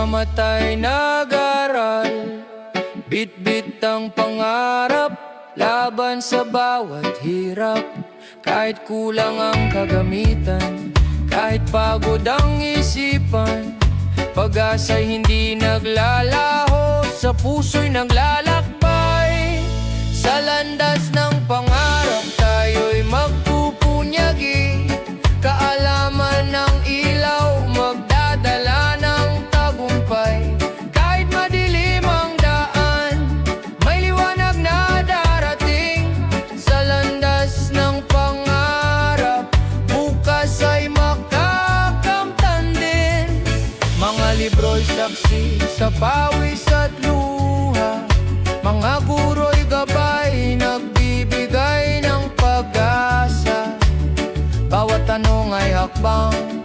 mamatay nag-aral. Bit-bit ang pangarap, laban sa bawat hirap. Kahit kulang ang kagamitan, kahit pagod ang isipan, pag-asa'y hindi naglalaho, sa puso'y naglalakbay. Sa landas ng pangarap tayo'y magpupunyagi, kaalaman ng ilaw magdadala ng tagumpay. Kahit madilim ang daan, may liwanag na darating. Sa landas ng pangarap, bukas ay makakamtan din. Mga libro'y saksi sa pawis at luha, mga guro'y gabay, nagbibigay ng pag-asa. Bawat tanong ay hakbang,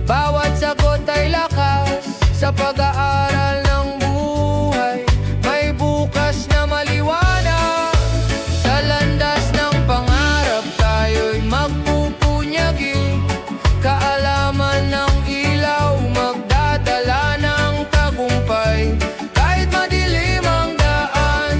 bawat sagot ay lakas. Sa pag-aaral ng buhay, may bukas na maliwanag. Sa landas ng pangarap tayo'y magpupunyagi, kaalaman ng ilaw magdadala ng tagumpay. Kahit madilim ang daan,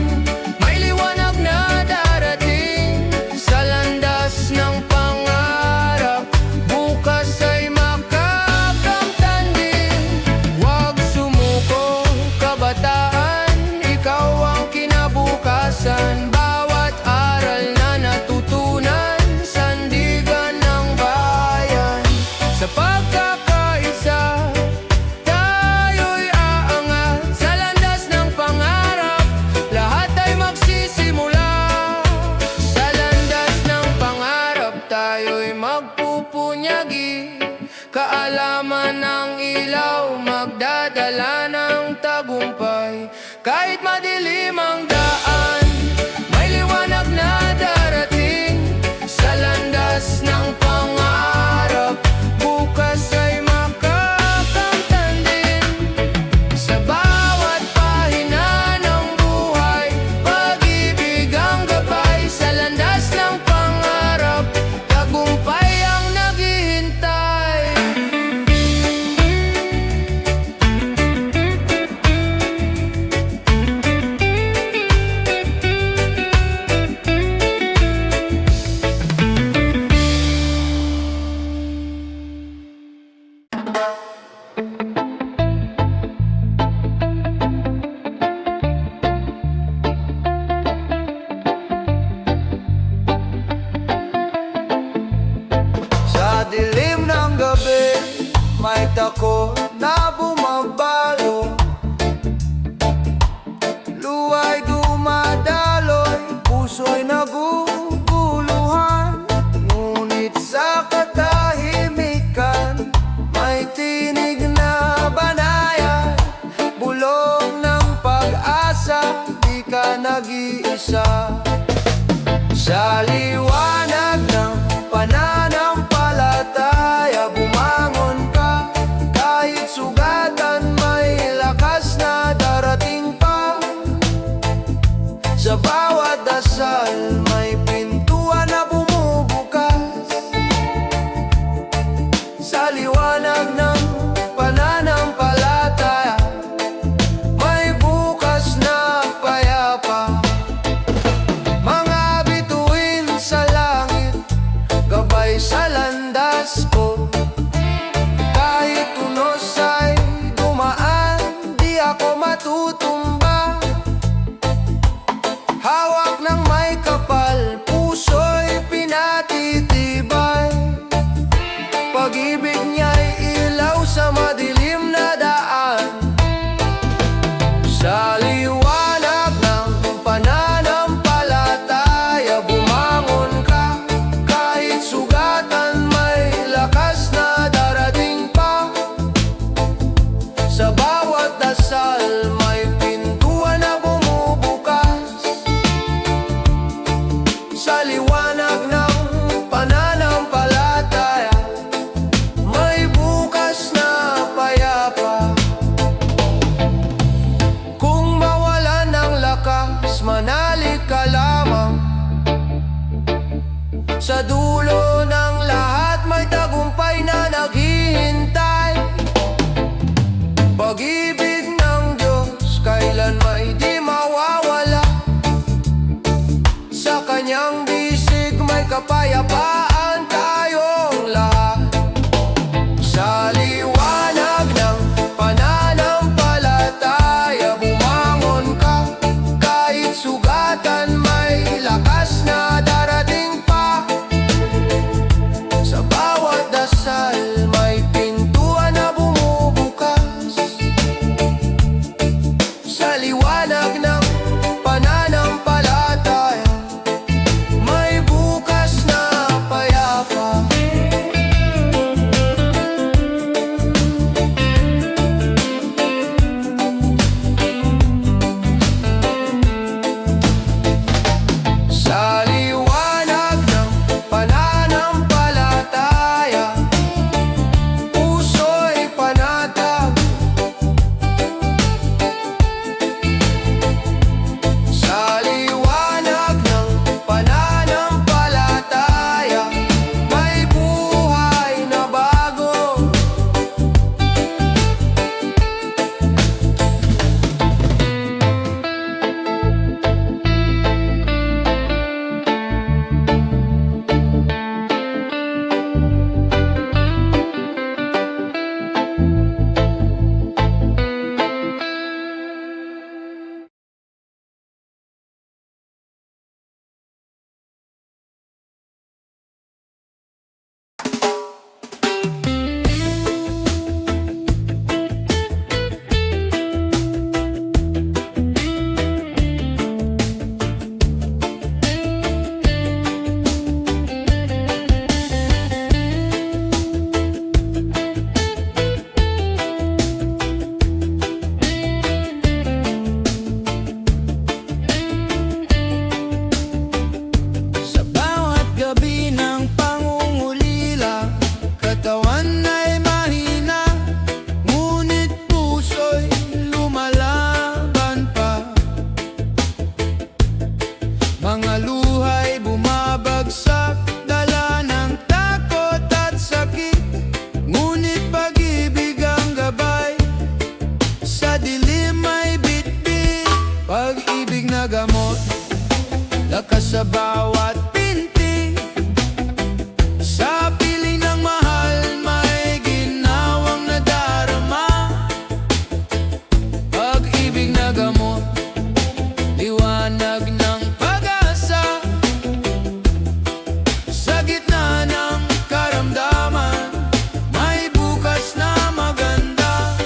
may liwanag na darating. Sa landas ng pangarap, bukas ay makakamtan din. Huwag sumuko, kabataan, ikaw ang kinabukasan. Bawat aral na natutunan, sandigan ng bayan. Sa pagkakaisa, tayo'y aangat. Sa landas ng pangarap, lahat ay magsisimula. Sa landas ng pangarap, tayo'y magpupunyagi, kaalaman ng ilaw magdadala ng tagumpay. Kahit madilim ang daan, may liwanag na darating. Sa landas ng pangarap, bukas ay makakamtan din. Sa bawat pahina ng buhay, pag-ibig ang gabay. Sa landas ng pangarap, tagumpay ang naghihintay. Sa dilim ng gabi, may takot na bumabalo. Luwa'y dumadaloy, puso'y naguguluhan. Ngunit sa katahimikan, may tinig na banayan. Bulong ng pag-asa, di ka nag-iisa. Sa liwanag ng pananampalataya, bumangon ka. Kahit sugatan, may lakas na darating pa. Sa bawat dasal, may pintuan na bumubukas. Sa liwanag ng pananampalataya, may bukas na payapa. Mga bituin sa langit, gabay sa landas ko. Kahit unos ay dumaan, di ako matutumba. Hawak ng may kapal, puso'y pinatitibay. Pag-ibig niya'y ilaw sa madilim na daan. Sa liwanag ng pananampalataya, bumangon ka. Kahit sugatan, may lakas na darating pa. Sa bawat dasal, may pintuan na bumubukas. Sa liwanag ng pananampalataya, may bukas na payapa. Kung mawalan ng lakas, manalik ka lamang. Sa dulo ng lahat, may tagumpay na naghihintay. Pag-ibig ng Diyos kailan may di mawawala. Sa kanyang bisig may kapayapaan tayong lahat. Sa liwanag ng pananampalataya bumangon ka. Kahit sugatan may lakas na darating pa. Sa bawat dasal may pintuan na bumubukas. Sa liwanag ng pananampalataya may bukas na payapa. Sa liwanag ng pananampalataya puso'y panatag. Sa liwanag ng pananampalataya may buhay na bago. Sa bawat gabi ng pangungulila, katawan ay mahina, ngunit puso'y lumalaban pa. Mga luha'y bumabagsak, dala ng takot at sakit, ngunit pag-ibig ang gabay. Sa dilim ay bitbit, pag-ibig na gamot, lakas sa bawat pinti. Sa piling ng mahal may ginawang nadarama. Pag-ibig na gamot, liwanag ng pag-asa. Sa gitna ng karamdaman may bukas na maganda.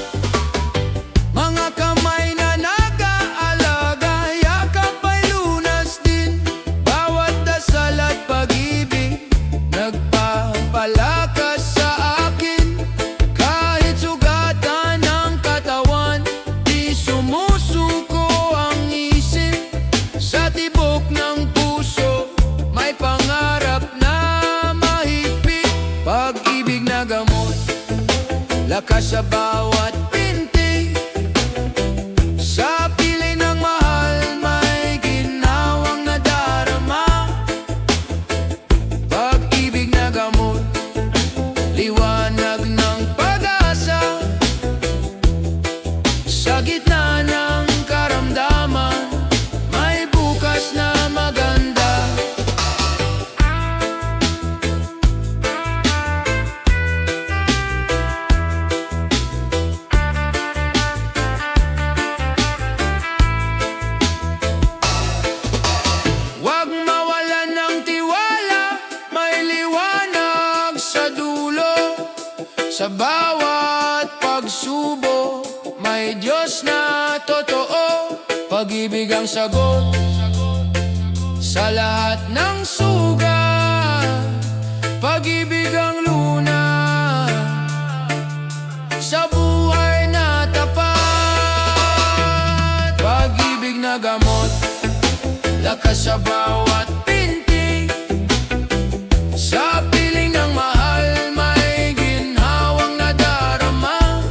Mga kamay na nag-aalaga, yakap ay lunas din. Bawat dasal at pag-ibig nagpapalakas sa akin. Kahit sugatan ng katawan, di sumusuko ang isip. Sa tibok ng puso may pangarap na mahigpit. Pag-ibig na gamot, lakas sa bawat pinti. Sa piling ng mahal may ginawang nadarama. Pag-ibig na gamot, liwanag ng pag-asa. Sa gitna ng karamdaman may bukas na maganda. Huwag mawalan ng tiwala, may liwanag sa dulo. Sa bawat pagsubok may Diyos na totoo. Pag-ibig ang sagot sa lahat ng sugat. Pag-ibig ang luna sa buhay na tapat. Pag-ibig na gamot, lakas sa bawat pinti. Sa piling ng mahal may ginhawang nadarama.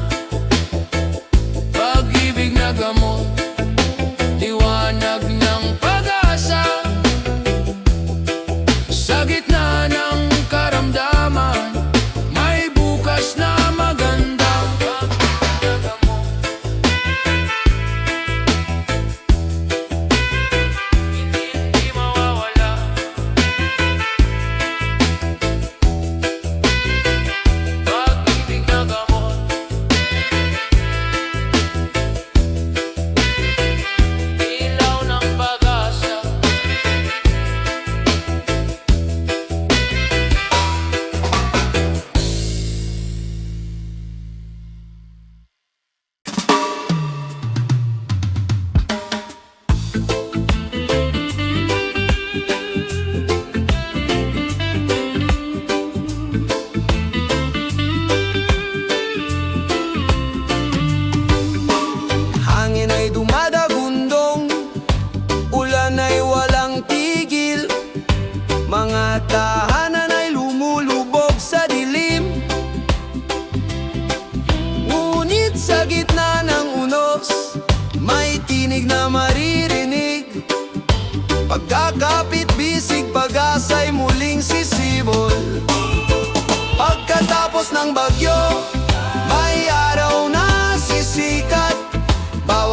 Pag-ibig na gamot, liwanag ng pag-asa.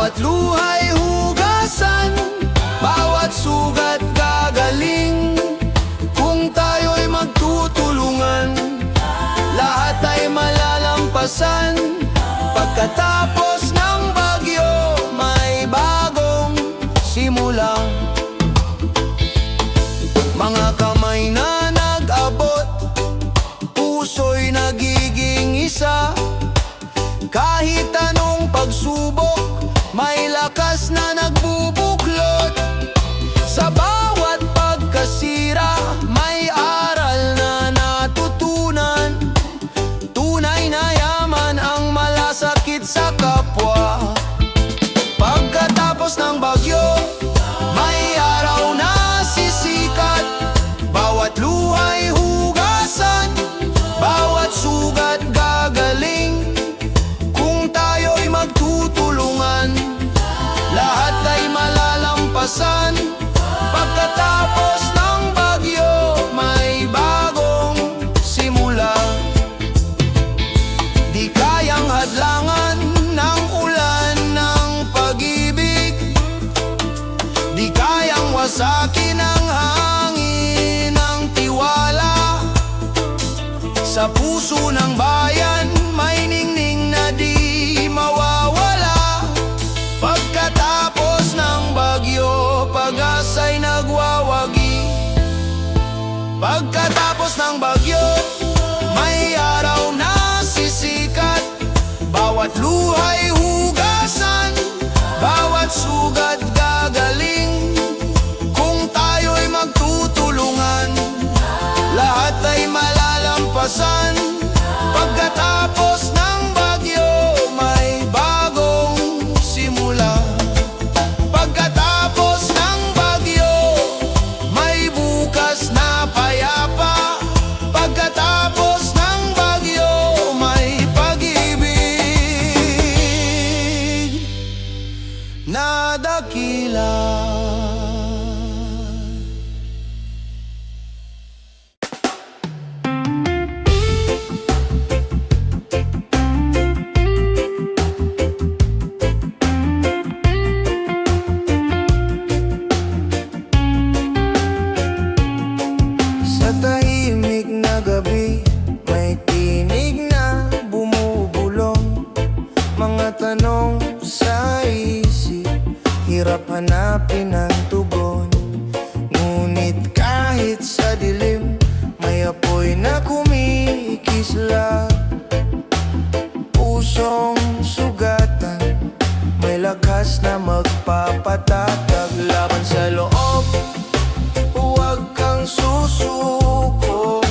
Bawat luha'y hugasan, bawat sugat gagaling. Kung tayo'y magtutulungan, lahat ay malalampasan. Pagkatapos ng bagyo, may bagong simula. Mga kamay na nag-abot, puso'y nagiging isa. Kahit anong pagsubok, may lakas na nagbubuklod. Sa bawat pagkasira, may aral na natutunan. Tunay na yaman ang malasakit sa kapwa. Pagkatapos ng bagyo, may araw na sisikat. Bawat luha'y hugasan, bawat sugat gagaling. Kung tayo'y magtutulungan, lahat ay malalampasan. Pagkatapos ng bagyo, may bagong simula. Di kayang hadlangan ng ulan ng pag-ibig, di kayang wasakin ng hangin ng tiwala. Sa puso ng bayan, may ningning na di mawawala. Pagkatapos ng bagyo, pag-asa'y nagwawagi. Pagkatapos ng bagyo, may araw na sisikat. Bawat luha'y hugasan, bawat sugat gagaling. Kung tayo'y magtutulungan, lahat ay malalampasan. Pagkatapos ng bagyo, may bagong simula. Pagkatapos ng bagyo, may bukas na payapa. Pagkatapos ng bagyo, may pag-ibig na dakila. Sa tahimik na gabi, may tinig na bumubulong. Mga tanong sa isip, hirap hanapin ang tugon. Ngunit kahit sa dilim, may apoy na kumikisla. Pusong sugatan, may lakas na magpapatatag. Laban sa loob, huwag kang susuko.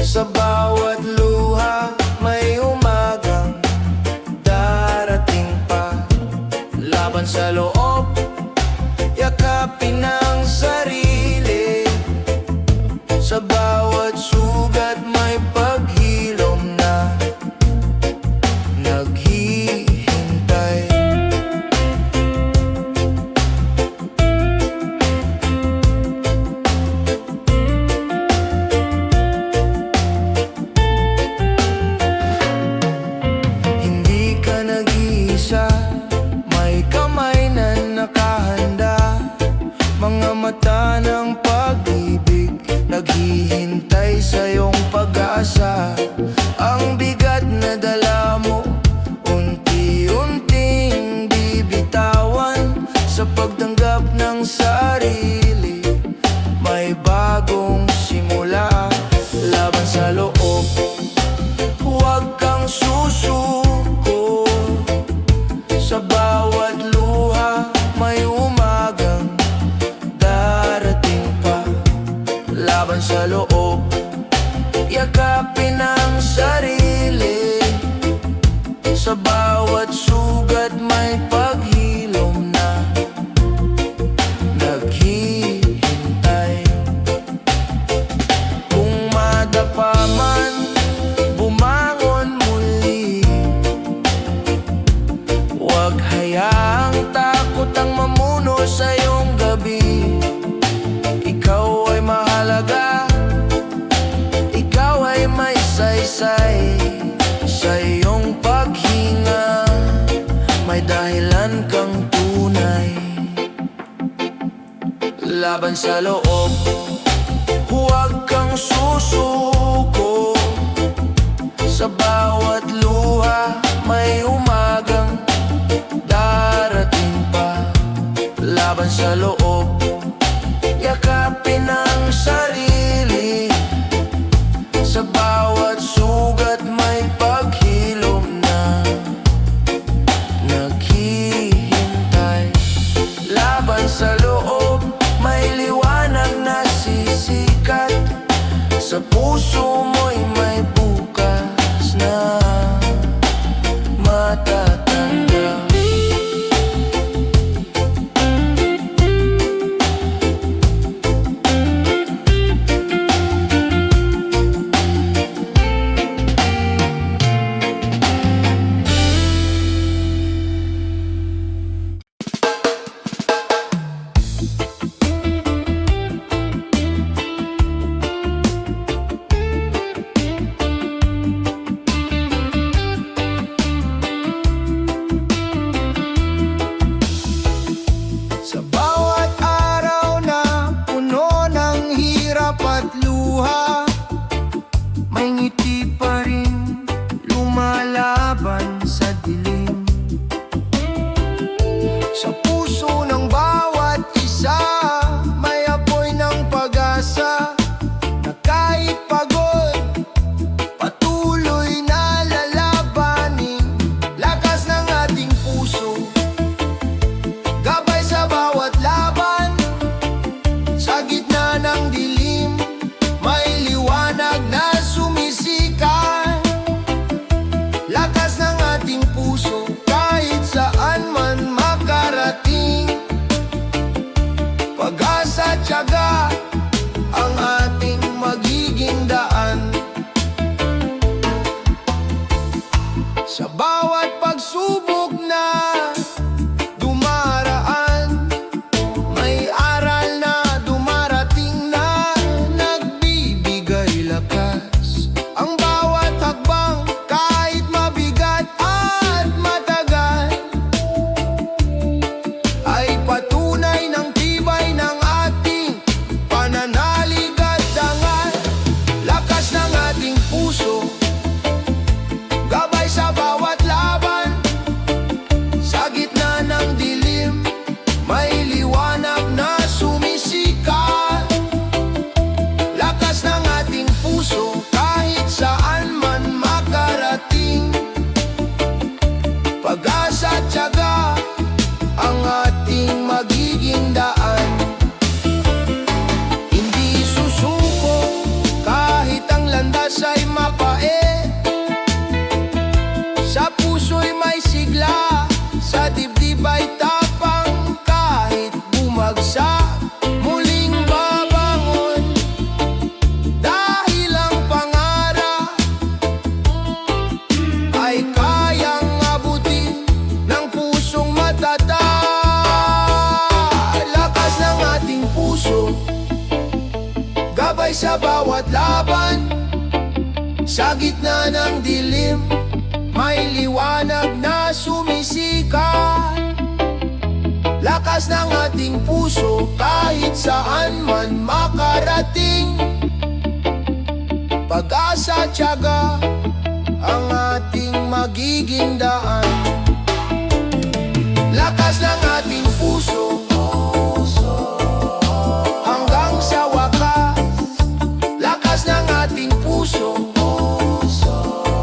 Sa bawat luha, may umagang darating pa. Laban sa loob, yakapin ang sarili. Sa bawat sugat, may paghilom na naghihintay. Hindi ka nag-iisa, may kamay na nakahanda. Mga mata ng pag-ibig, naghihintay sa iyong pag-asa. Ang bigat na dala mo, unti-unting bibitawan. Sa pagtanggap ng sarili, may bagong simula. Laban sa loob, huwag kang susuko. Sa bawat luha, may umagang darating pa. Laban sa loob, yakapin ang sarili. Sa bawat sugat, may paghilom na naghihintay. Kung madapa man, bumangon muli. Huwag hayaang takot ang mamuno sa iyong gabi. Ikaw ay mahalaga, ikaw ay may saysay. Sa iyong paghinga, may dahilan laban sa loob. Huwag kang susuko, sa bawat luha may umagang darating pa. Laban sa loob, yakapin ang sarili, sa bawat sugat may paghilom na naghihintay. Laban sa loob, may liwanag na sisikat, sa puso mo'y may bukas na matatanggap. Sa bawat araw na puno ng hirap at luha, may ngiti pa rin lumalaban sa dilim. Sa puso ng bawat isa may apoy ng pag-asa, na kahit pagod patuloy na lalabanin. Lakas ng ating puso, gabay sa bawat laban. Sa gitna ng dilim, may liwanag na sumisikat. Lakas ng ating puso, kahit saan man makarating. Pag-asa, tiyaga, ang ating magiging daan. Sa bawat pagsubok na dumaraan, may aral na dumarating na nagbibigay lakas. Ang bawat hakbang, kahit mabigat at matagal, ay patunay ng tibay ng ating pananalig at dangal. Lakas ng ating puso, gabay sa bawat laban. Sa gitna ng dilim, may liwanag na sumisikat. Lakas ng ating puso, kahit saan man makarating. Pag-asa, tiyaga, ang ating magiging daan. Hindi susuko kahit ang landas ay mapait. Sa puso'y may sigla, sa dibdib ay tapang. Kahit bumagsak, muling babangon, dahil ang pangarap ay kayang abutin ng pusong matatag. Lakas ng ating puso, gabay sa bawat laban. Sa gitna ng dilim, may liwanag na sumisikat. Lakas ng ating puso, kahit saan man makarating. Pag-asa, tiyaga, ang ating magiging daan. Lakas ng ating puso, hanggang sa wakas. Lakas ng ating puso,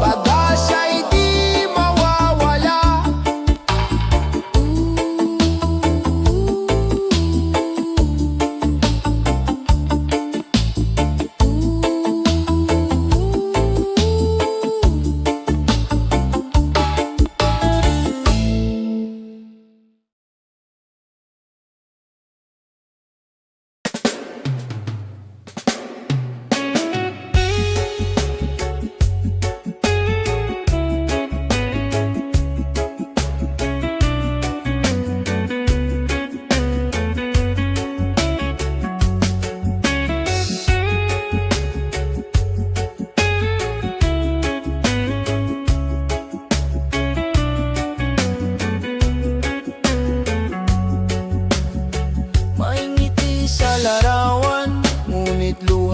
pag-asa'y di mawawala.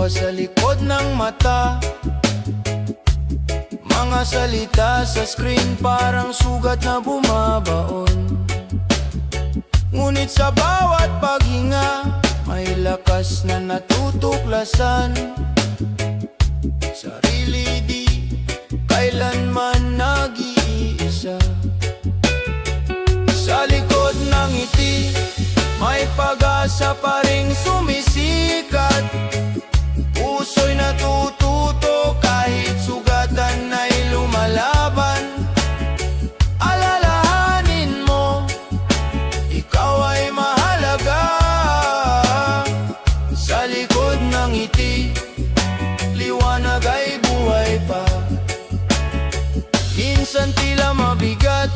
sa likod ng mata. Mga salita sa screen parang sugat na bumabaon. Ngunit sa bawat paghinga may lakas na natutuklasan. Sarili di kailanman nag-iisa. Sa likod ng ngiti may pag-asa pa ring sumisikat. Puso'y natututo kahit sugatan ay lumalaban. Alalahanin mo, ikaw ay mahalaga. Sa likod ng ngiti, liwanag ay buhay pa. Minsan tila mabigat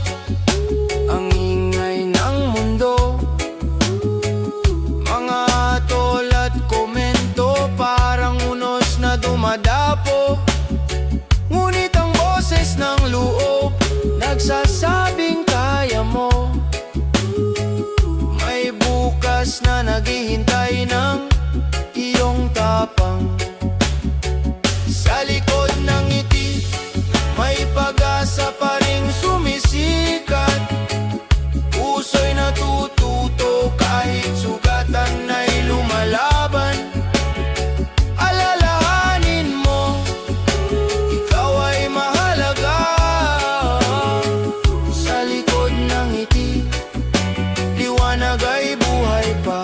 ang ingay ng mundo. Mga tol at komento parang unos na dumadapo. Ngunit ang boses ng loob nagsasabing kaya mo. May bukas na naghihintay ng iyong tapang. Sa likod ng ngiti may pag-asa pa ring sumisikat. Puso'y natututo kahit sugatan ay lumalaban. Alalahanin mo, ikaw ay mahalaga. Sa likod ng ngiti, liwanag ay buhay pa.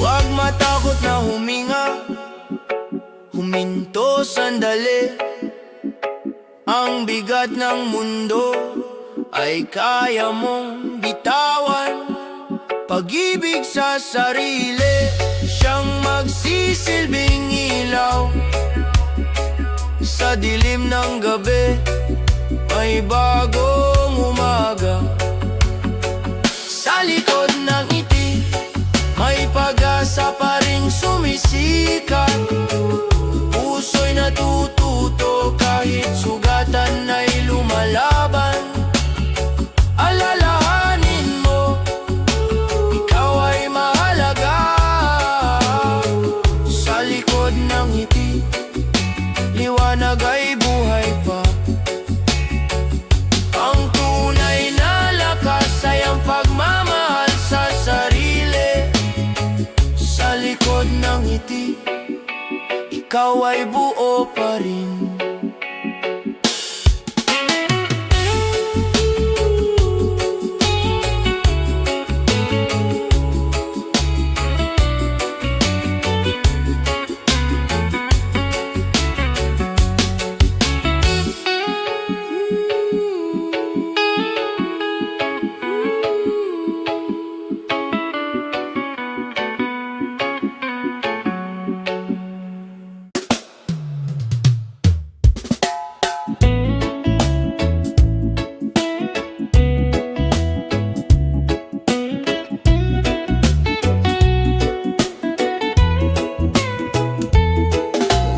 Huwag matakot na huminga, huminto sandali. Ang bigat ng mundo ay kaya mong bitawan. Pag-ibig sa sarili, siyang magsisilbing ilaw. Sa dilim ng gabi, may bagong umaga. Sa likod ng ngiti, may pag-asa pa ring sumisikat. Puso'y natututo kahit sugatan ay lumalaban. Alalahanin mo, ikaw ay mahalaga. Sa likod ng ngiti, liwanag ay buhay pa. Ang tunay na lakas ay ang pagmamahal sa sarili. Sa likod ng ngiti, ikaw ay buo pa rin.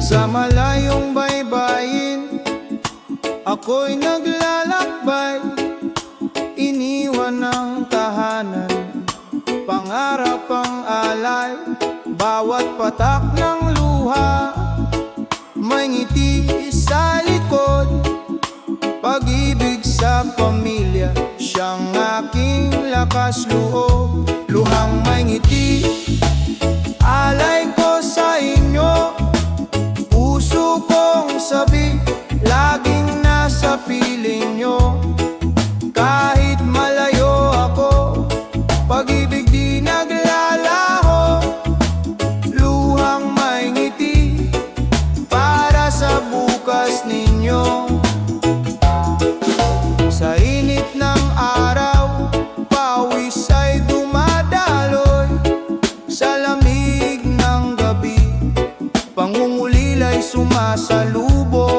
Sa malayong baybayin, ako'y naglalakbay. Iniwan ng tahanan, pangarap ang alay. Bawat patak ng luha, may ngiti sa likod. Pag-ibig sa pamilya, siyang aking lakas loob. Luhang may ngiti, alay ko sa inyo. Puso kong sabi, laging nasa piling nyo. Kahit malayo ako, pag-ibig di naglalaho. Luhang may ngiti, para sa bukas ninyo. Sa init ng araw, pawis ay dumadaloy. Sa lamig ng gabi, pangungulila'y sumasalubong.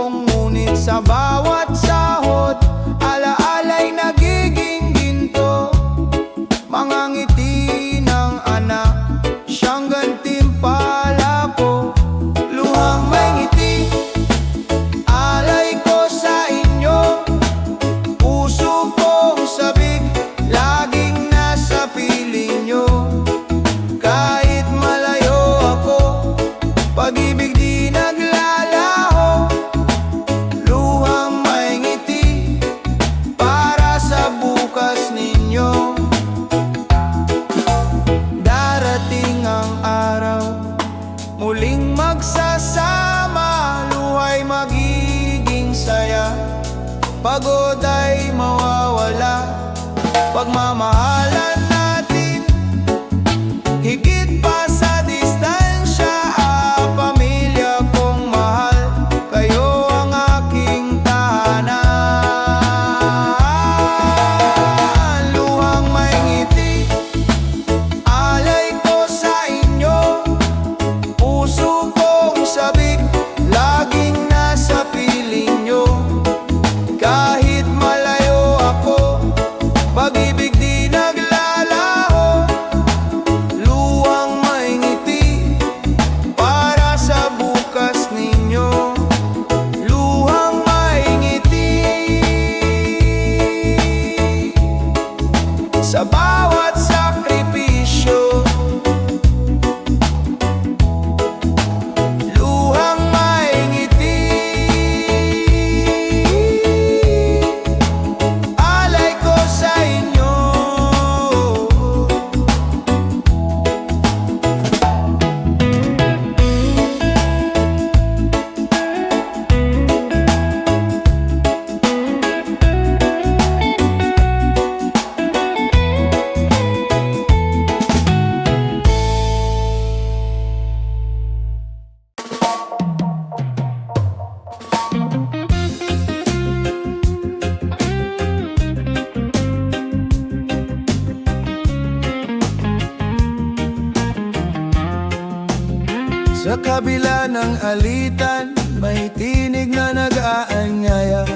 Sa kabila ng alitan, may tinig na nag-aanyaya.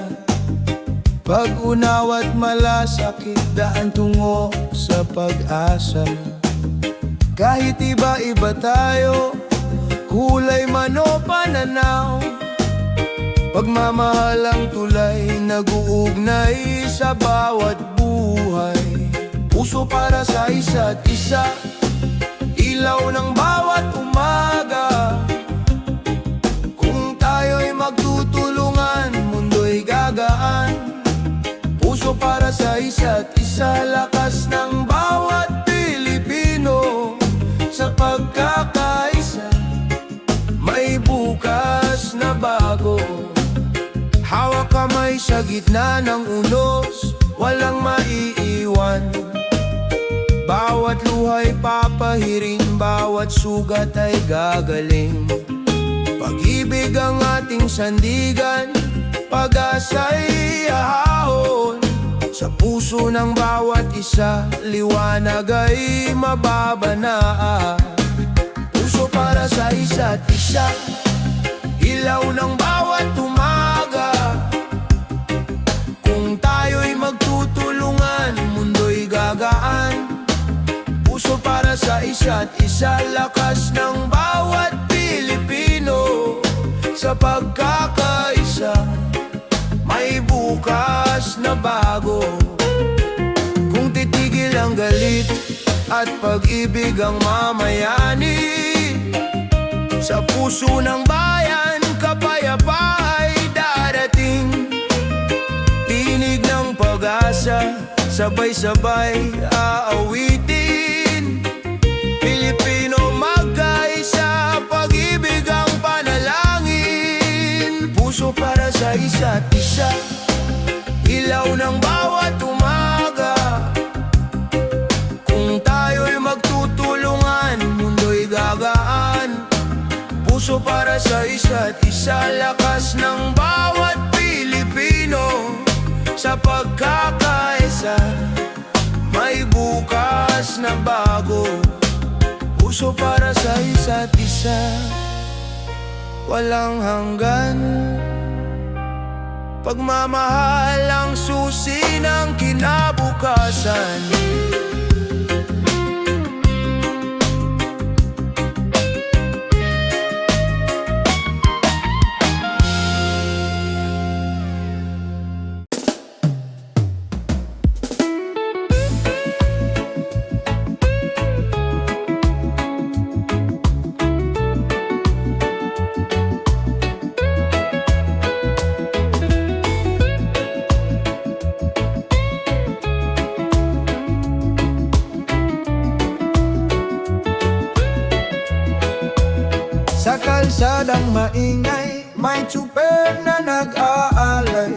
Pag-unawa't malasakit, daan tungo sa pag-asa. Kahit iba-iba tayo, kulay man o pananaw, pagmamahal ang tulay, nag-uugnay sa bawat buhay. Puso para sa isa't isa, ilaw ng bawat umaga. Kung tayo'y magtutulungan, mundo'y gagaan. Puso para sa isa't isa, lakas ng bawat Pilipino. Sa pagkakaisa, may bukas na bago. Hawak kamay sa gitna ng unos, walang maiiwan. Bawat luha'y papahirin, bawat sugat ay gagaling. Pag-ibig ang ating sandigan, pag-asa'y ahahon. Sa puso ng bawat isa, liwanag ay mababanaa. Puso para sa isa't isa, ilaw ng bawat umaga. Kung tayo'y magtutulungan, mundo'y gagaan. Puso para sa isa't isa, lakas ng bawat Pilipino. Sa pagkakaisa, may bukas na bago. Kung titigil ang galit at pag-ibig ang mamayani, sa puso ng bayan, kapayapaan ay darating. Tinig ng pag-asa, sabay-sabay aawitin. Pilipino magkaisa, pag-ibig ang panalangin. Puso para sa isa't isa, ilaw ng bawat umaga. Kung tayo'y magtutulungan, mundo'y gagaan. Puso para sa isa't isa, lakas ng bawat Pilipino. Sa pagkakaisa, may bukas na bago. Puso para sa isa't isa, walang hanggan. Pagmamahal ang susi ng kinabukasan. Sa kalsadang maingay, may tsuper na nag-aalay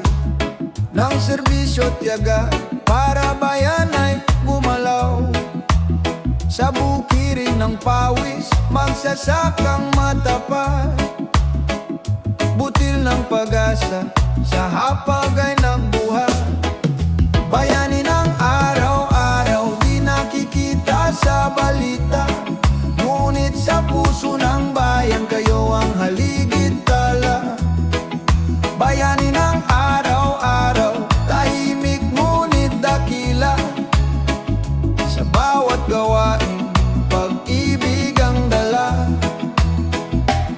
ng serbisyo tiyaga para bayan ay gumalaw. Sa bukirin ng pawis, magsasakang matapat. Butil ng pag-asa, sa hapag ay nagbuhat. Bayani ng araw-araw, di nakikita sa balita. Ngunit sa puso ng bayan, kayo ang haligid tala. Bayani ng araw-araw, tahimik ngunit dakila. Sa bawat gawain, pag-ibig ang dala.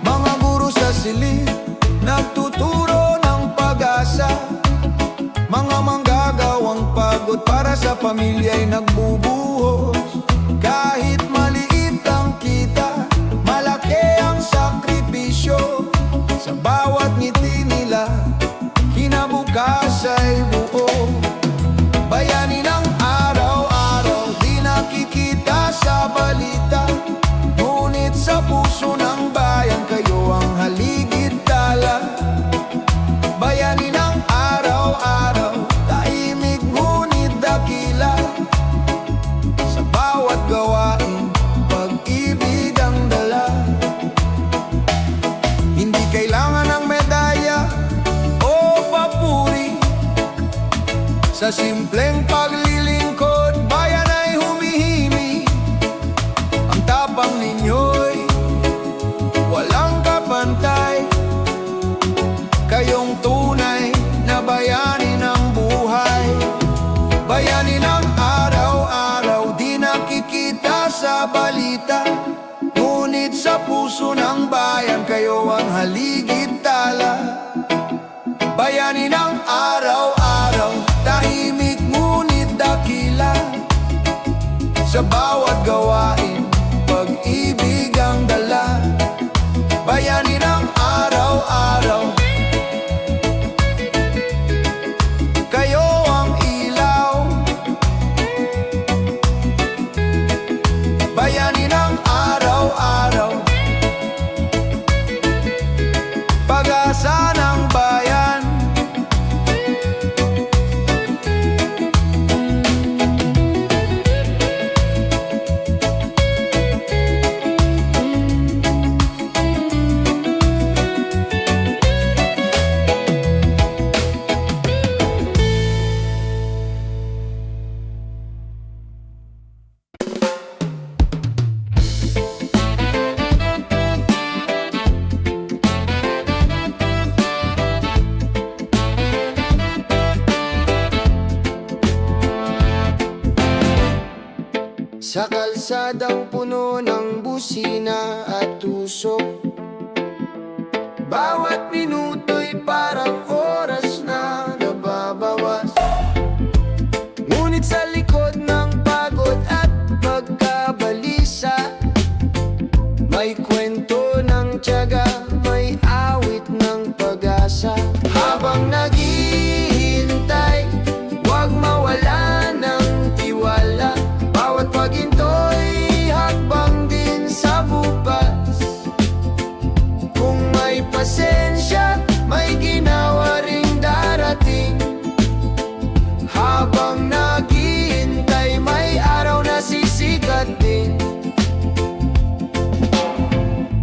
Mga guro sa silid, nagtuturo ng pag-asa. Mga manggagawang pagod para sa pamilya'y nagbubuhos. Kahit maliit ang kita, malaki ang sakripisyo. Sa bawat ngiti nila, kinabukas ay buo. Bayani ng araw-araw, di nakikita sa balita. Ngunit sa puso ng bayan, kayo ang haligid tala. Bayani ng araw-araw, tahimik ngunit dakila. Sa bawat gawain, pag-ibig ang dala. Hindi kailangan ng medalya o papuri. Sa simpleng paglilingkod, bayan ay humihimik. Ang tapang ninyo'y wala kita sa balita, ngunit sa puso ng bayan kayo ang haligid tala. Bayani ng araw-araw, tahimik ngunit dakila. Sa bawat gawain, pag-ibig ang dala. Bayani ng araw-araw, kayo ang ilaw. Bayani ng araw-araw, pag-asa ng bayan. Sa kalsadang puno ng busina at tusok, bawat minuto'y parang oras na nababawas. Ngunit sa likod ng pagod at pagkabalisa, may kwento ng tiyaga, may awit ng pag-asa. Habang naghihintay, huwag mawala ng tiwala. Bawat paghinto'y hakbang din sa bukas. Kung may pasensya, may ginawa ring darating. Habang naghihintay, may araw na sisikat din.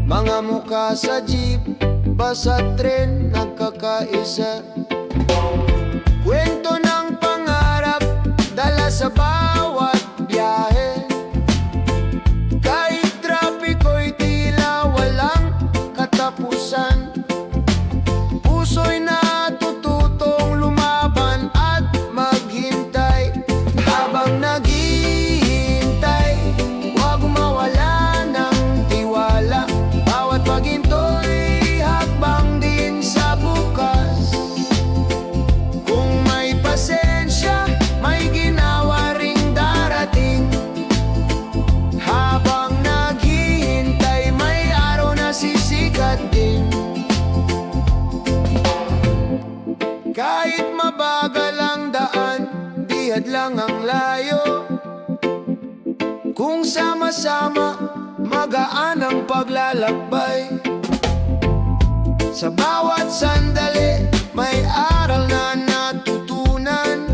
Mga mukha sa jeep, bus at tren, nagkakaisa. Kwento ng pangarap, dala sa bawat biyahe. Kahit trapiko'y tila walang katapusan, puso'y natututong lumaban at maghintay. Habang naghihintay, huwag mawala ng tiwala. Bawat paghinto'y hakbang din sa bukas. Kung may pasensya, may ginawa ring darating. Habang naghihintay, may araw na sisikat din. Kahit mabagal ang daan, di hadlang ang layo. Kung sama-sama, magaan ang paglalakbay. Sa bawat sandali, may aral na natutunan.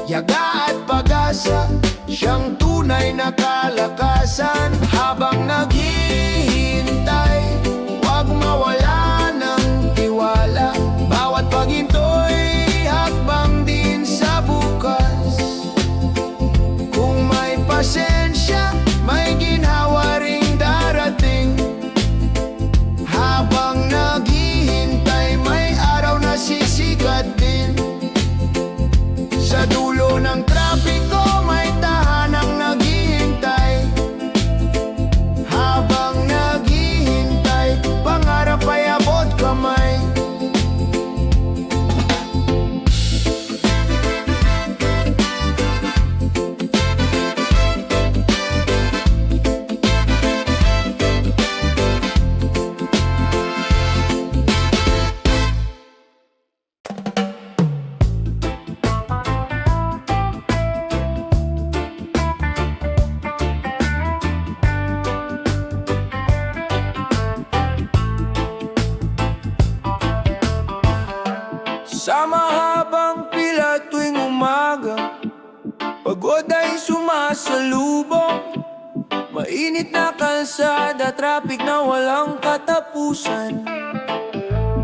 Yaga at pag-asa, siyang tunay na kalakasan. Habang naghihintay, huwag mawala ng tiwala. Bawat paghinto'y hakbang din sa bukas. Kung may pasensya, may ginhawa ring darating. Habang naghihintay, may araw na sisikat din. Sa dulo ng trapiko, may tahanang naghihintay. Habang naghihintay, pangarap ay abot kamay. Sa mahabang pila tuwing umaga, pagod ay sumasalubong. Mainit na kalsada, traffic na walang katapusan.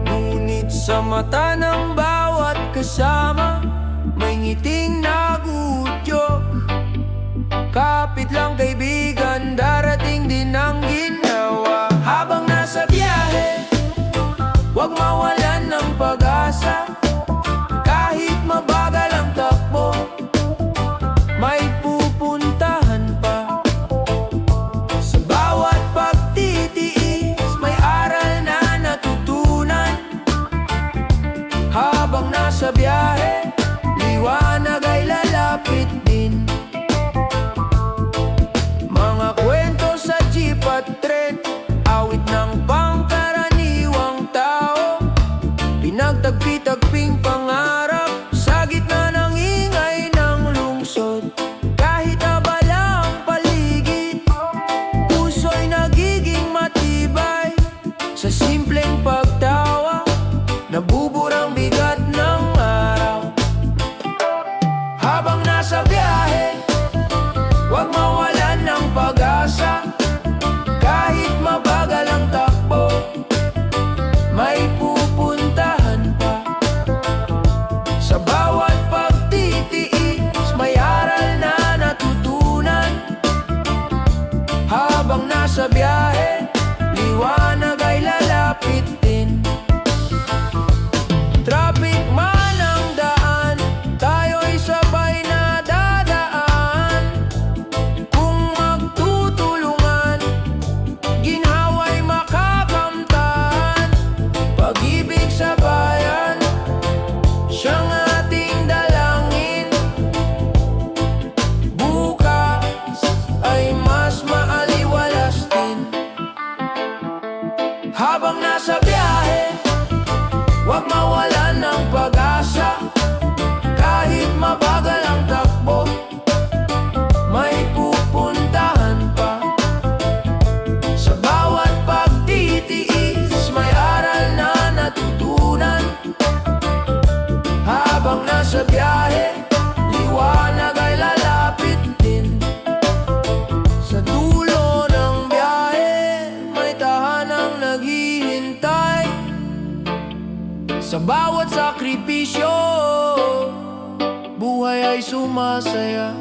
Ngunit sa mata ng bawat kasama, may ngiting nagudyok. Kapit lang kaibigan, darating din ang ginawa. Habang nasa biyahe, huwag mawalan ng pag-asa. Kahit mabagal ang takbo, may pupuntahan pa. nasa biyahe, liwanag ay lalapit din. Traffic man ang daan, tayo'y sabay na dadaan. Kung magtutulungan, ginhawa'y makakamtan. Pag-ibig sa bayan, siyang ating dalangin. Bukas ay mas maaliwalas din. Habang nasa biyahe, huwag mawalan ng pag-asa. Kahit mabagal ang takbo, may pupuntahan pa. Sa bawat pagtitiis, may aral na natutunan. Habang nasa biyahe, liwanag ay lalapit din. Sa dulo ng biyahe, may tahanang naghihintay. Sa bawat sakripisyo, buhay ay sumasaya.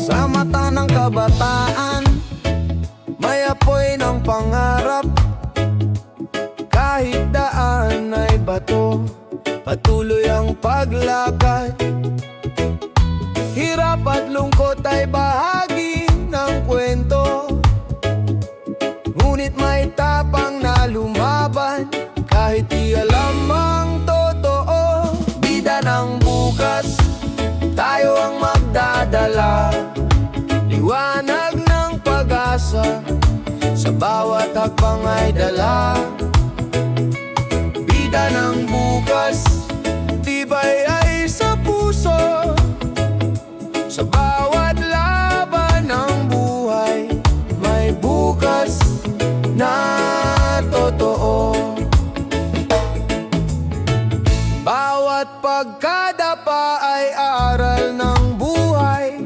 Sa mata ng kabataan, may apoy ng pangarap. Kahit daan ay bato, patuloy ang paglakad. Hirap at lungkot ay bahagi ng kwento, ngunit may tapang na lumaban. Kahit di alam ang totoo, bida ng bukas, tayo ang magdadala. Liwanag ng pag-asa, sa bawat hakbang ay dala. Bida ng bukas, tibay ay sa puso. Sa bawat laban ng buhay, may bukas na totoo. Bawat pagkadapa ay aral ng buhay.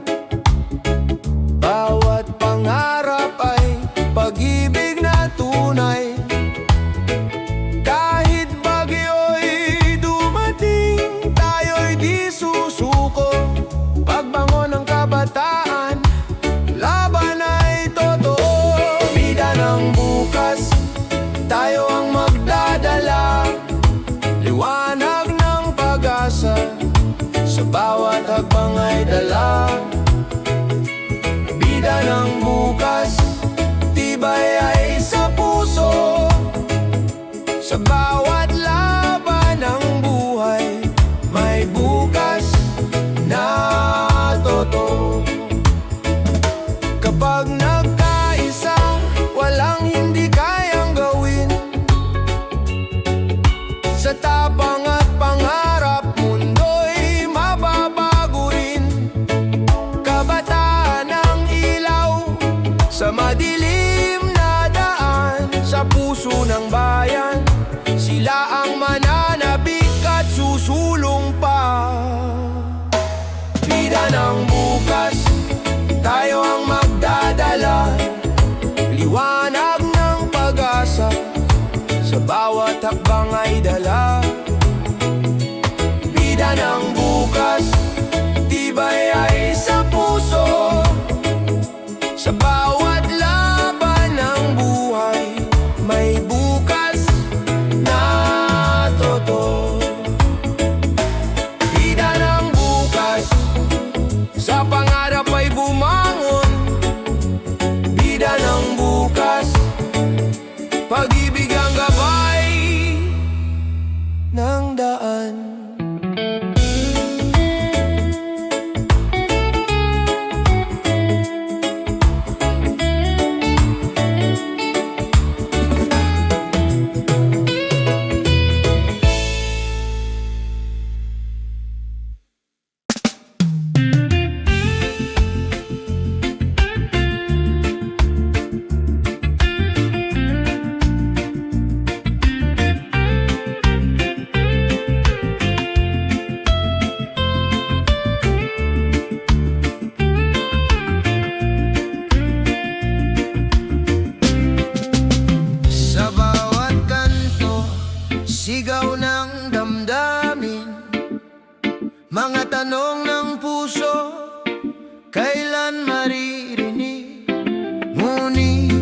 Bawat pangarap ay pag-ibig na tunay.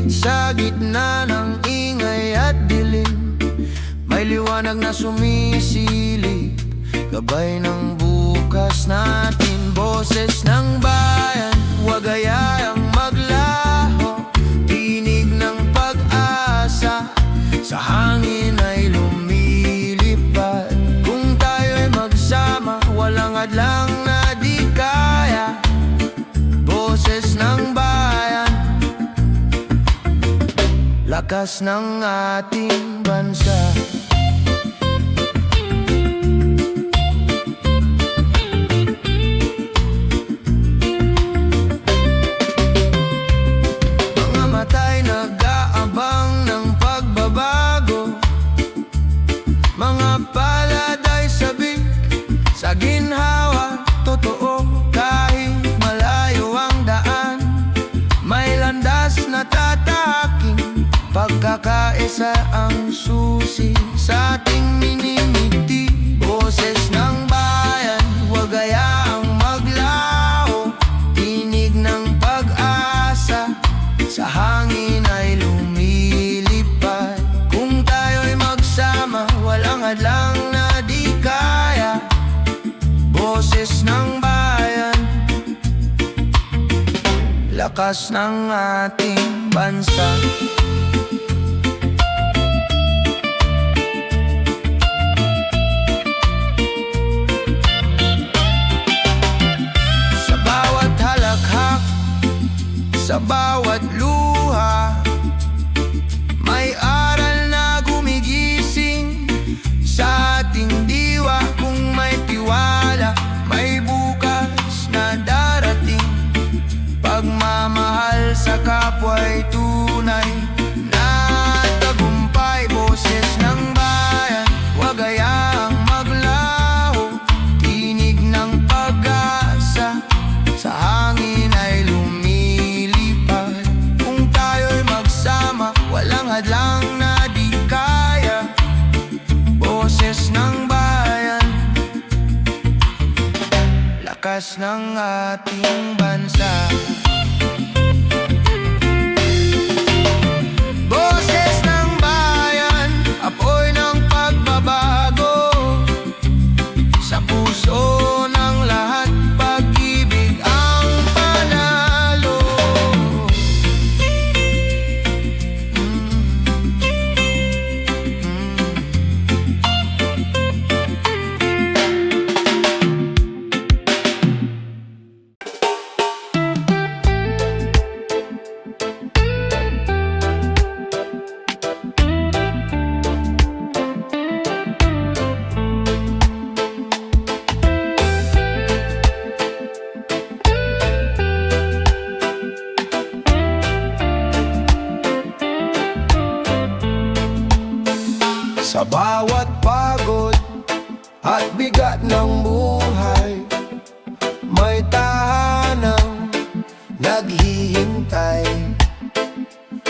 Sa gitna ng ingay at dilim, may liwanag na sumisilip, gabay ng bukas natin. Boses ng bayan, huwag hayaan maglaho, tinig ng pag-asa, sa hangin ay lumilipad. Kung tayo'y magsama, walang hadlang na di kaya. Boses ng bayan, lakas ng ating bansa. Mga matay nag-aabang ng pagbabago, mga palad ay sabik sa ginhawa. Totoo, kahit malayo ang daan, may landas na tatahaking. Pagkakaisa ang susi sa ating minimiti. Boses ng bayan, huwag hayaang maglaho, tinig ng pag-asa, sa hangin ay lumilipad. Kung tayo'y magsama, walang hadlang na di kaya. Boses ng bayan, lakas ng ating bansa. Sa bawat halakhak, sa bawat luha, may aral na gumigising sa ating diwa. Kung may tiwala, may bukas na darating. Pagmamahal sa kapwa'y tunay na tagumpay. Boses ng bayan, huwag hayaang maglaho, tinig ng pag-asa, sa hangin ay lumilipad. Kung tayo'y magsama, walang hadlang na di kaya. Boses ng bayan, lakas ng ating bansa. Boses ng bayan, apoy ng pagbabago, sa puso ng lahat, pag-ibig ang panalo. Sa bawat pagod at bigat ng buhay, may tahanang naghihintay.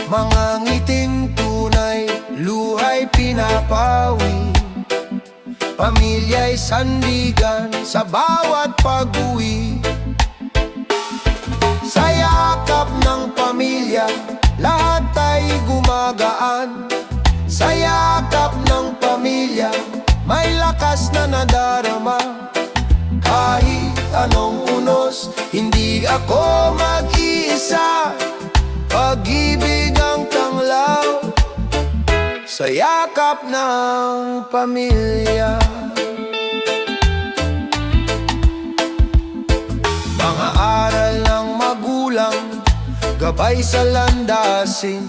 Mga ngiting tunay, luha'y pinapawi, pamilya'y sandigan sa bawat pag-uwi. Sa yakap ng pamilya, lahat ay gumagaan. Sa yakap ng pamilya, may lakas na nadarama. Kahit anong unos, hindi ako mag-iisa. Pag-ibig ang tanglaw sa yakap ng pamilya. Mga aral ng magulang, gabay sa landasin.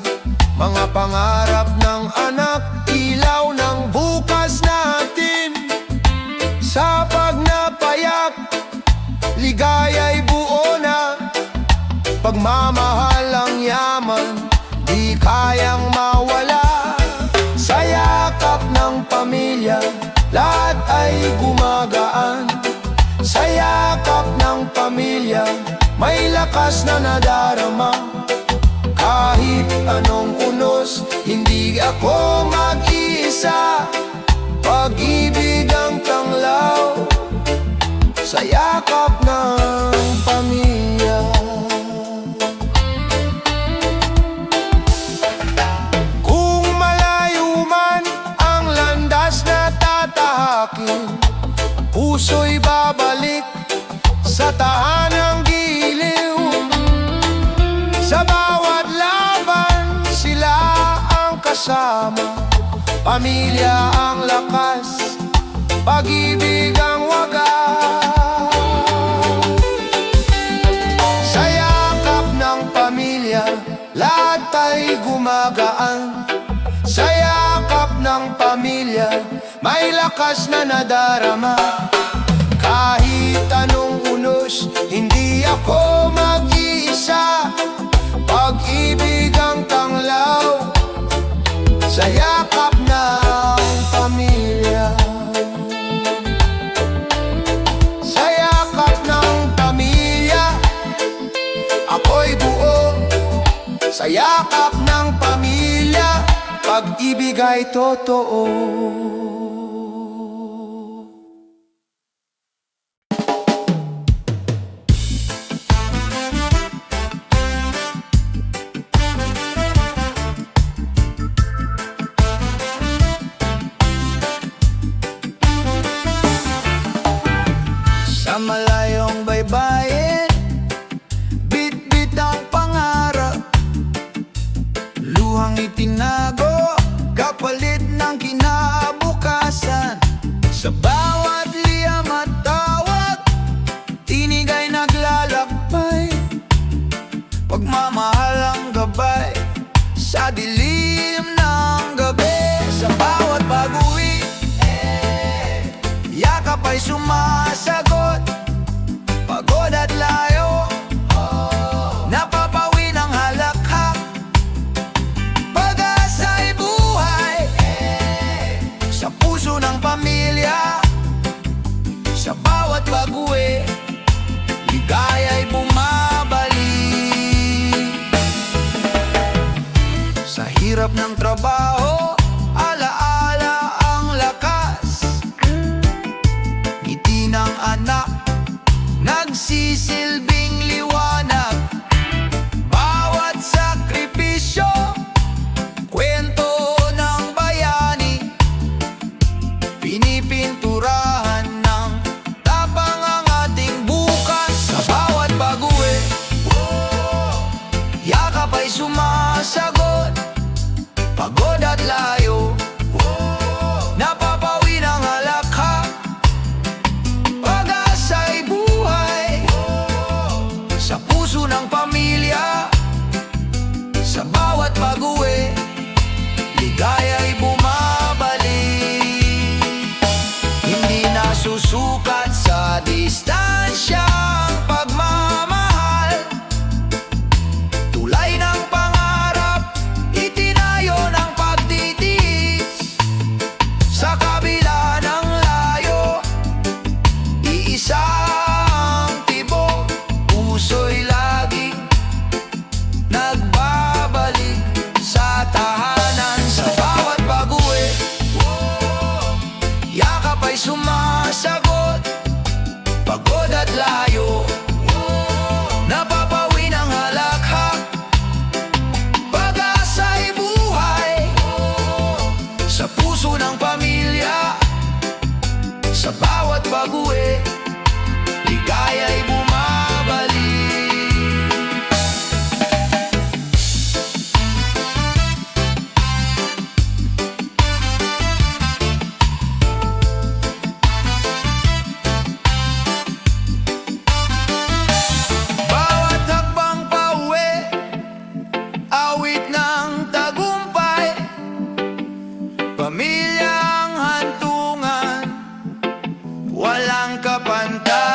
Mga pangarap ng anak, ilaw ng bukas natin. Sa pagnapayak, ligaya'y buo na. Pagmamahal ang yaman, di kayang mawala. Sa yakap ng pamilya, lahat ay gumagaan. Sa yakap ng pamilya, may lakas na nadarama. Kahit anong unos, hindi ako mag-iisa. Pag-ibig ang tanglaw sa yakap ng pamilya. bawat laban, sila ang kasama. Pamilya ang lakas, pag-ibig ang wagas. Sa yakap ng pamilya, lahat ay gumagaan. Sa yakap ng pamilya, may lakas na nadarama. Kahit anong unos, hindi ako mag-iisa. Pag-ibig ang tanglaw sa yakap ng pamilya. Sa yakap ng pamilya, ako'y buo. Sa yakap ng pamilya, pag-ibig ay totoo. Sa malayong baybayin, bit-bit ang pangarap, luhang itinago, kapalit ng kinabukasan. Sa bawat liyam at tawag, tinig ay naglalakbay, pagmamahal ang gabay sa dilim ng gabi. Sa bawat pag-uwi, yakap ay sumasagot, pagod at layo, napapawi ng halakhak. Pag-asa'y buhay sa puso ng pamilya. Sa bawat pag-uwi, ligaya'y bumabalik. Sa hirap ng trabaho, alaala ang lakas, ngiti ng anak, nagsisilbing liwanag. Bawat sakripisyo, kwento ng bayani, pinipinturahan ng tapang ang ating bukas. Sa bawat pag-uwi, yakap ay sumasagot, pagod at layo, napapawi ng halakhak. Pag-asa'y buhay sa puso ng pamilya. Sa bawat pag-uwi, ligaya'y bumabalik. Hindi nasusukat sa distansya ang pagmamahal, tulay ng pangarap, itinayo ng pagtitiis. Sa kabila ng layo, iisa ang tibok, puso'y laging nagbabalik sa tahanan. Sa bawat pag-uwi, yakap ay sumasagot, pagod at layo, napapawi ng halakhak. Pag-asa'y buhay sa puso ng pamilya. Sa bawat pag-uwi, ligaya'y bumabalik. Bawat hakbang pauwi, awit ng tagumpay, pamilya ang hantungan, walang kapantay.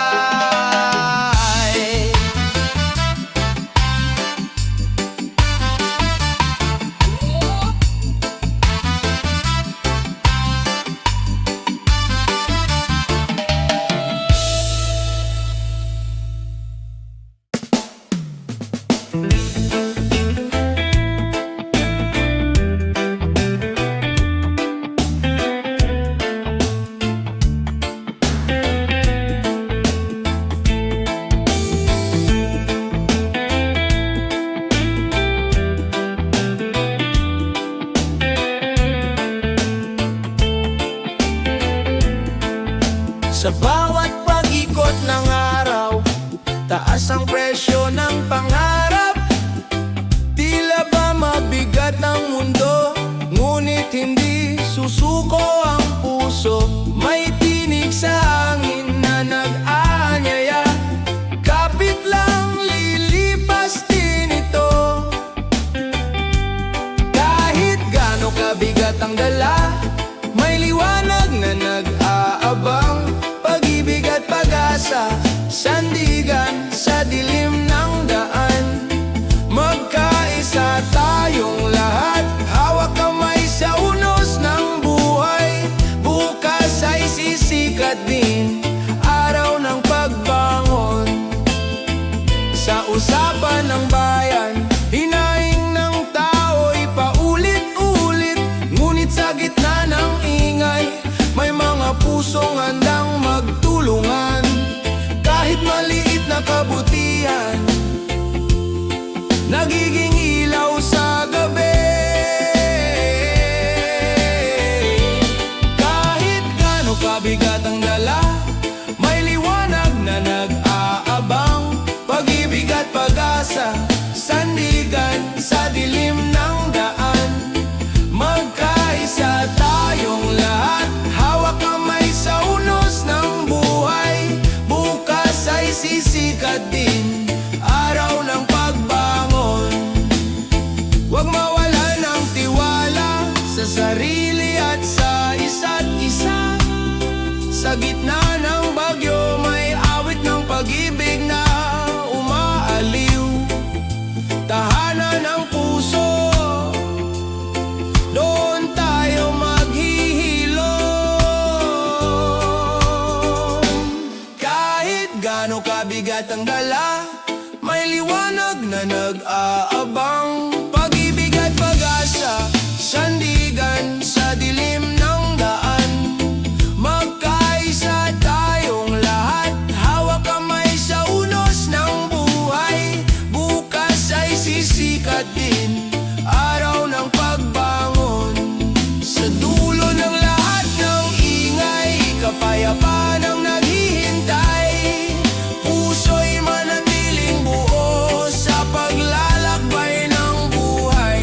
Sa bawat pag-ikot ng araw, taas ang presyo ng pangarap, ang dala, may liwanag na nag-aabang, pag-ibig at pag-asa, sandigan sa dilim ng daan. Magkaisa tayong lahat, hawak kamay sa unos ng buhay. Bukas ay sisikat din, araw ng pagbangon. Sa usapan ng bayan, hinaing ng tao'y paulit-ulit. Ngunit sa gitna ng ingay, may mga pusong handang magtulungan. Kahit maliit na kabutihan, nagiging ilaw sa gabi. Kahit gaano kabigat ang dala, may liwanag na nag-aabang, pag-ibig at pag-asa, sandigan sa dilim ng daan. Magkaisa tayong lahat, hawak kamay sa unos ng buhay. Bukas ay sisikat din, araw ng pagbangon. Huwag mawalan ng tiwala sa sarili at sa isa't isa. Sa gitna ng bagyo, may awit ng pag-ibig na umaaliw. Tahanan ng puso, doon tayo maghihilom. Kahit gaano kabigat ang dala, may liwanag na nag-aabang, pag-ibig at pag-asa, sandigan sa dilim ng daan. Magkaisa tayong lahat, hawak kamay sa unos ng buhay. Bukas ay sisikat din, araw ng pagbangon. Sa dulo ng lahat ng ingay, kapayapaan ang naghihintay. Puso'y manatiling buo sa paglalakbay ng buhay.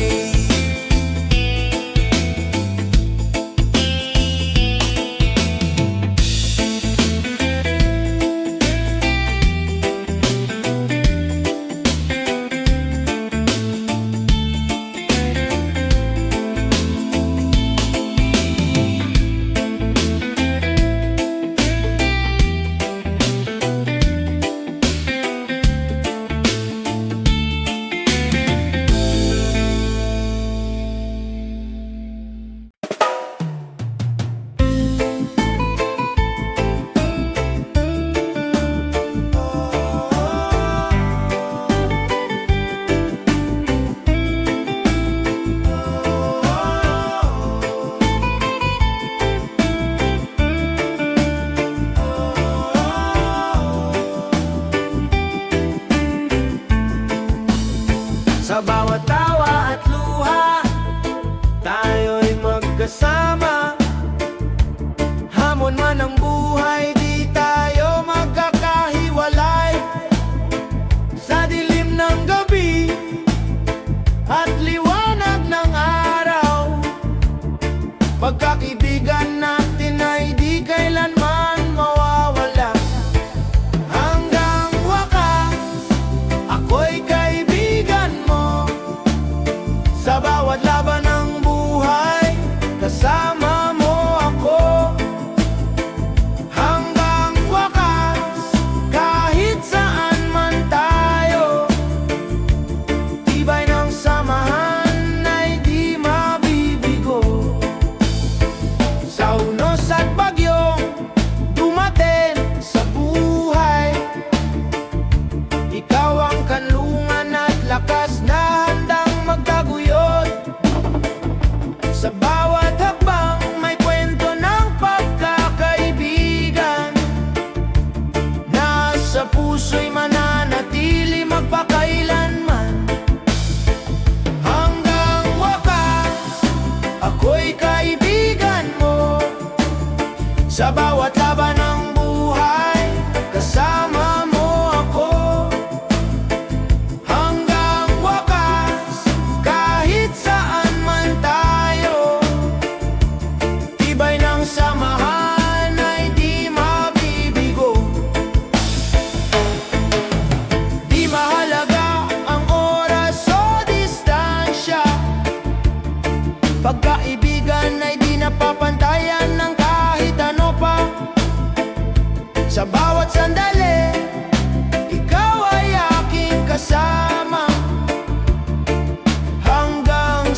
Sa bawat tawa at luha, tayo'y magkasama. Hamon man ang buhay, di tayo magkakahiwalay. Sa dilim ng gabi at liwanag ng araw, pagkakaibigan natin ay di kailanman mawawala. Hanggang wakas, ako'y kaibigan mo. Sa bawat laban ng buhay, kasama mo ako. Hanggang wakas, kahit saan man tayo, tibay ng samahan ay di mabibigo. Sa unos at bagyong dumating sa buhay, ikaw ang kanlungan at lakas na handang magtaguyod. Sa bawat hakbang may kwento ng pagkakaibigan, na sa puso'y mananatili magpakailanman. Hanggang wakas, ako'y kaibigan mo. Sa bawat laban ng buhay, kasama mo ako. Hanggang wakas, kahit saan man tayo, tibay ng samahan ay di mabibigo. Di mahalaga ang oras o distansya, pagkaibigan ay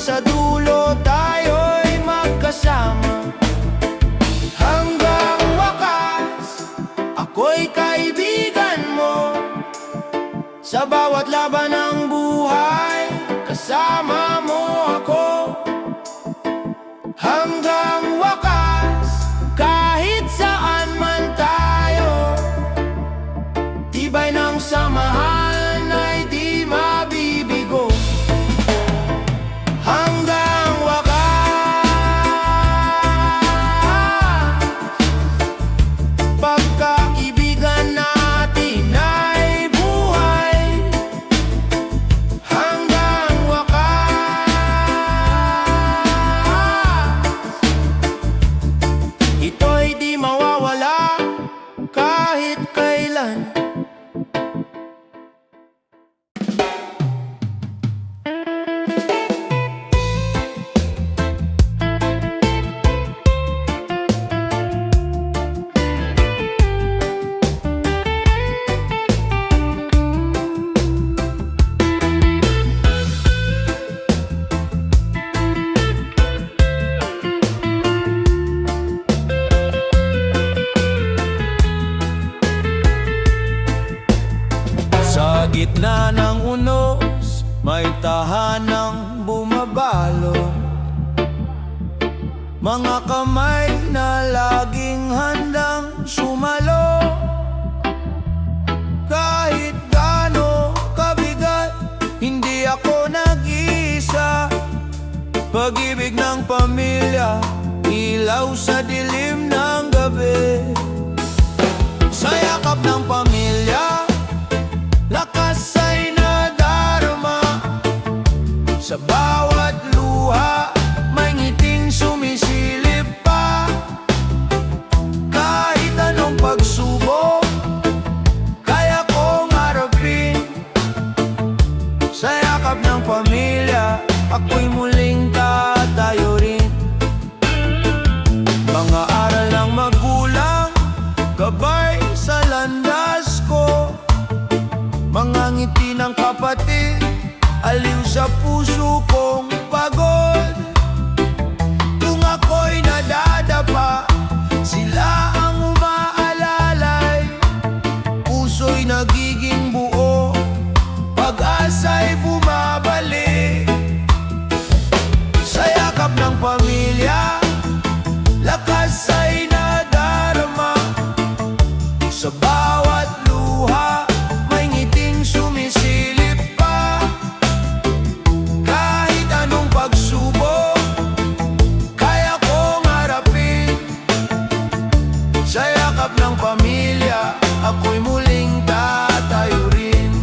sa dulo tayo'y magkasama. Hanggang wakas, ako'y kaibigan mo. Sa bawat laban ng buhay, kasama mo ako. Hanggang wakas, kahit saan man tayo, tibay ng samahan ay di mabibigo. Hanggang wakas, pagkaibigan natin ay buhay. Hanggang wakas, ito'y di mawawala kahit kailan. Sa gitna ng unos, may tahanang bumabalo. Mga kamay na laging handang sumalo. Kahit gaano kabigat, hindi ako nag-iisa. Pag-ibig ng pamilya, ilaw sa dilim ng gabi. Sa yakap ng pamilya, lakas ay nadarama. Sa bawat luha, may ngiting sumisilip pa. Kahit anong pagsubok, kaya kong harapin. Sa yakap ng pamilya, ako'y muling tatayo rin. Mga aral ng magulang, gabay sa landas ko. Mga ngiti ng kapatid, aliw sa puso kong pagod. Kung ako'y nadadapa, sila ang umaalalay. Puso'y nagiging buo, pag-asa'y bumabalik. Sa yakap ng pamilya, lakas ay nadarama. Sa bawat luha, may ngiting sumisilip pa. Kahit anong pagsubok, kaya kong harapin. Sa yakap ng pamilya, ako'y muling tatayo rin.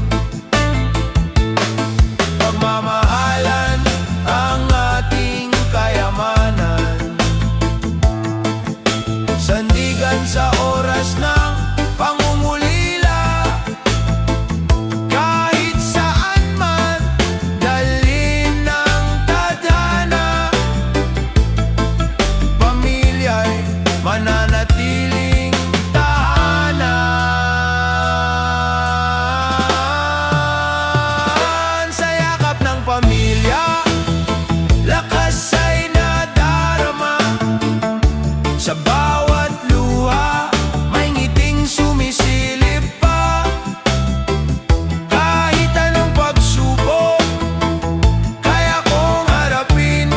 Pagmamahalan ang ating kayamanan. Sandigan sa oras ng pangungulila. Kahit saan man, dalhin ng tadhana. Pamilya'y mananatiling tahanan. Sa yakap ng pamilya, lakas ay nadarama. Sa bawat luha, may ngiting sumisilip pa. Kahit anong pagsubok, kaya kong harapin.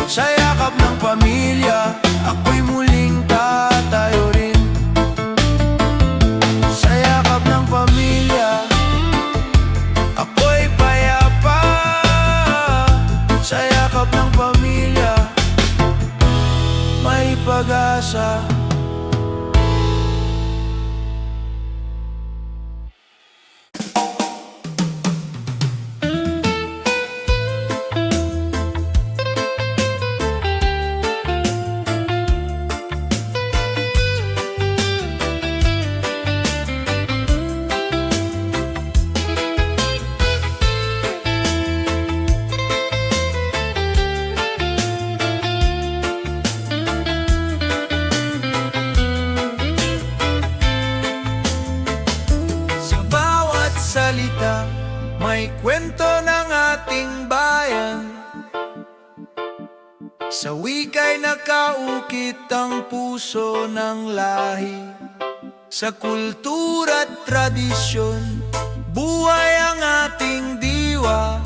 Sa yakap ng pamilya, ako'y muling tatayo rin. Sa yakap ng pamilya, ako'y payapa. Sa yakap ng pamilya, may pag-asa. Sa wika'y nakaukit ang puso ng lahi. Sa kultura't tradisyon, buhay ang ating diwa.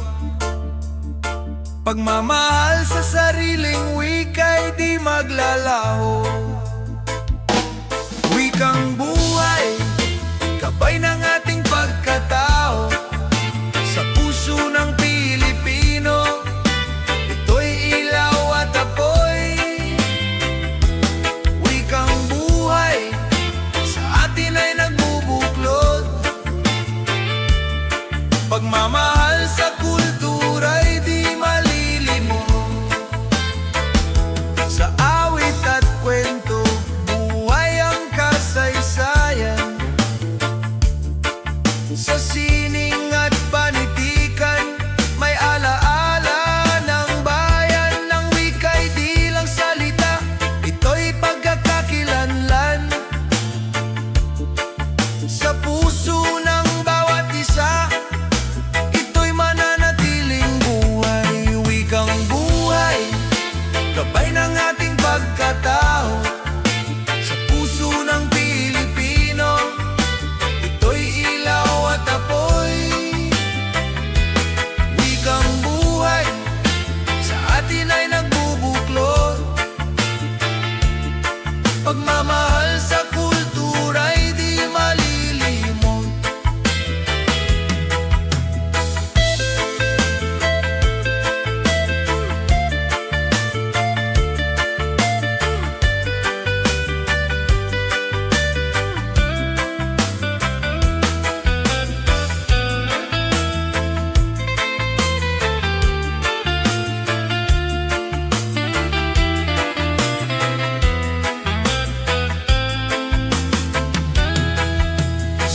Pagmamahal sa sariling wika'y di maglalaho. Wikang buhay, gabay ng ating pagkatao. Sa puso ng Pilipino, ito'y ilaw at apoy. Wikang buhay, sa atin ay nagbubuklod. Pagmamahal sa kultura'y di malilimot. Sa awit at kwento, buhay ang kasaysayan. Sa sining at panitikan, may alaala ng bayan. Ng wika'y di lang salita, ito'y pagkakakilanlan. Sa puso ng bawat isa, ito'y mananatiling buhay. Wikang buhay, gabay ng ating pagkatao. Sa puso ng Pilipino, ito'y ilaw at apoy. Wikang buhay, sa atin ay nagbubuklod. Pagmamahal sa kultura'y di malilimot.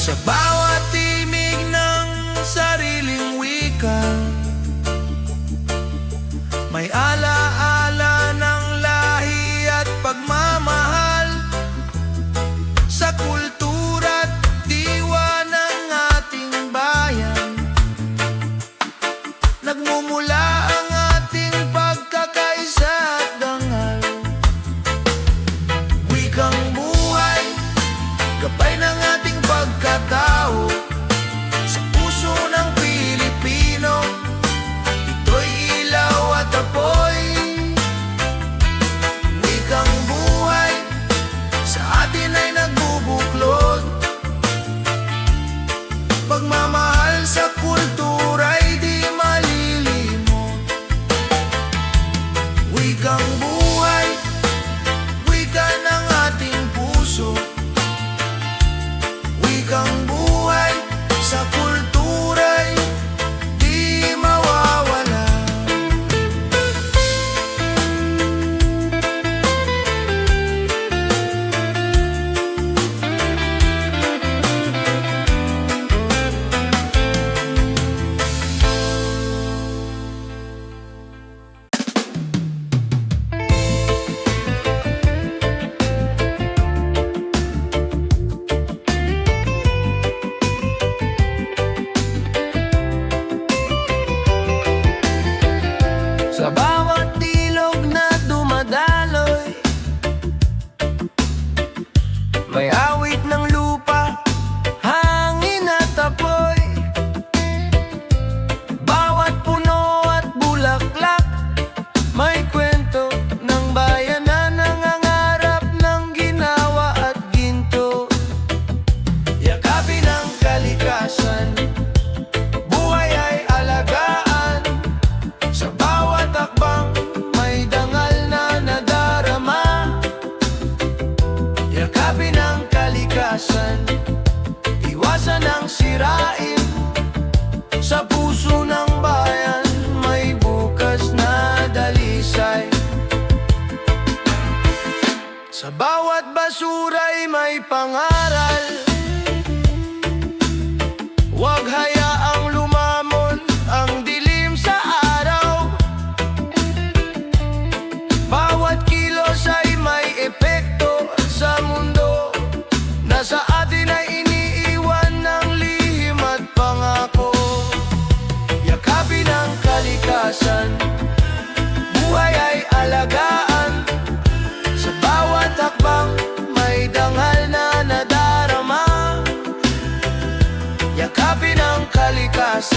Sa bawat timig ng sariling wika, may alaala ng lahi at pagmamahal. Sa kultura't diwa ng ating bayan, nagmumula ang ating pagkakaisa at dangal. Wikang buhay, gabay ng ating pagkatao. Sa puso ng Pilipino, ito'y ilaw at apoy. Wikang buhay, sa atin ay nagbubuklod. Pagmamahal sa kultura'y di malilimot.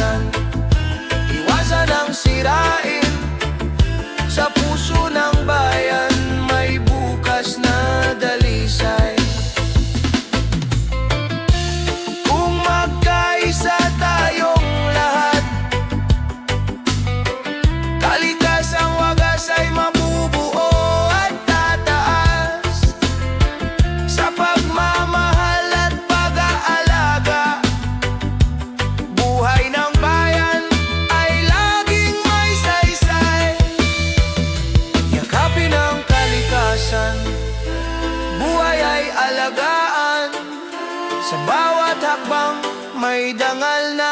kalayaan. Iwasan ang sirain sa puso ng bayan, may bukas na dalisay. Kung magkaisa tayong lahat, kaligtasang wagas ay mabubuo at tataas. Sa pagmamahal at pag-aalaga, buhay ng bayan ay laging may saysay. Yakapin ang kalikasan, buhay ay alagaan. Sa bawat hakbang may dangal na